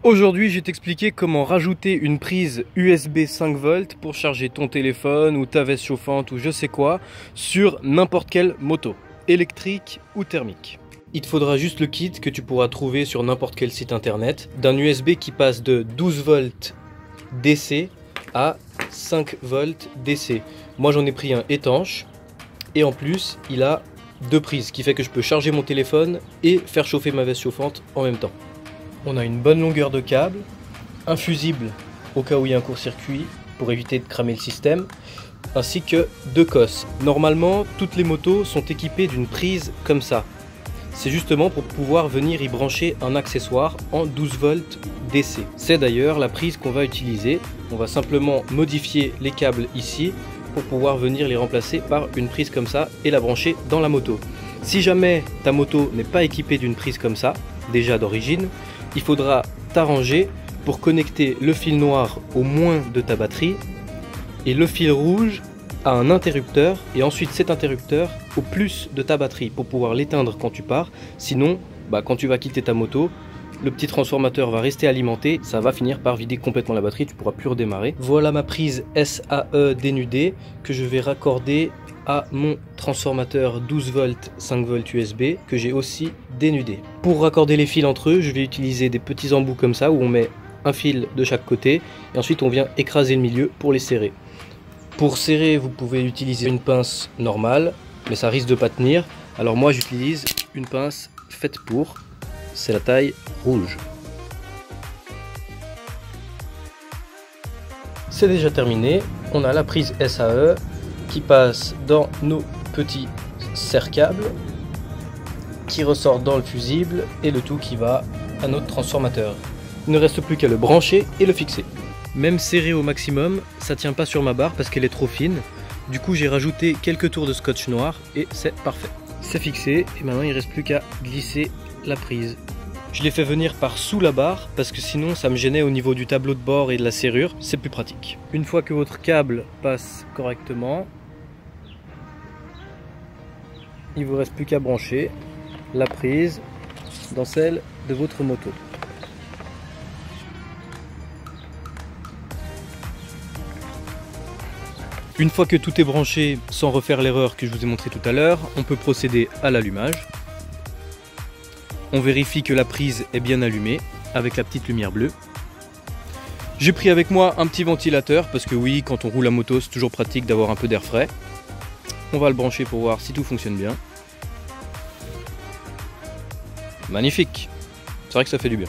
Aujourd'hui, je vais t'expliquer comment rajouter une prise USB 5V pour charger ton téléphone ou ta veste chauffante ou je sais quoi sur n'importe quelle moto, électrique ou thermique. Il te faudra juste le kit que tu pourras trouver sur n'importe quel site internet d'un USB qui passe de 12V DC à 5V DC. Moi j'en ai pris un étanche et en plus il a deux prises, ce qui fait que je peux charger mon téléphone et faire chauffer ma veste chauffante en même temps. On a une bonne longueur de câble, un fusible au cas où il y a un court-circuit pour éviter de cramer le système, ainsi que deux cosses. Normalement, toutes les motos sont équipées d'une prise comme ça. C'est justement pour pouvoir venir y brancher un accessoire en 12V DC. C'est d'ailleurs la prise qu'on va utiliser. On va simplement modifier les câbles ici pour pouvoir venir les remplacer par une prise comme ça et la brancher dans la moto. Si jamais ta moto n'est pas équipée d'une prise comme ça, déjà d'origine, il faudra t'arranger pour connecter le fil noir au moins de ta batterie et le fil rouge à un interrupteur et ensuite cet interrupteur au plus de ta batterie pour pouvoir l'éteindre quand tu pars. Sinon, quand tu vas quitter ta moto, le petit transformateur va rester alimenté, ça va finir par vider complètement la batterie, tu pourras plus redémarrer. Voilà ma prise SAE dénudée que je vais raccorder à mon transformateur 12V 5V USB que j'ai aussi dénudé. Pour raccorder les fils entre eux, je vais utiliser des petits embouts comme ça où on met un fil de chaque côté et ensuite on vient écraser le milieu pour les serrer. Pour serrer, vous pouvez utiliser une pince normale, mais ça risque de pas tenir. Alors moi j'utilise une pince faite pour, c'est la taille rouge. C'est déjà terminé, on a la prise SAE qui passe dans nos petits serre-câbles, qui ressort dans le fusible et le tout qui va à notre transformateur. Il ne reste plus qu'à le brancher et le fixer. Même serré au maximum, ça tient pas sur ma barre parce qu'elle est trop fine. Du coup j'ai rajouté quelques tours de scotch noir et c'est parfait. C'est fixé et maintenant il ne reste plus qu'à glisser la prise. Je l'ai fait venir par sous la barre parce que sinon ça me gênait au niveau du tableau de bord et de la serrure, c'est plus pratique. Une fois que votre câble passe correctement, il vous reste plus qu'à brancher la prise dans celle de votre moto. Une fois que tout est branché, sans refaire l'erreur que je vous ai montré tout à l'heure, on peut procéder à l'allumage. On vérifie que la prise est bien allumée avec la petite lumière bleue. J'ai pris avec moi un petit ventilateur parce que oui, quand on roule la moto, c'est toujours pratique d'avoir un peu d'air frais. On va le brancher pour voir si tout fonctionne bien. Magnifique! C'est vrai que ça fait du bien.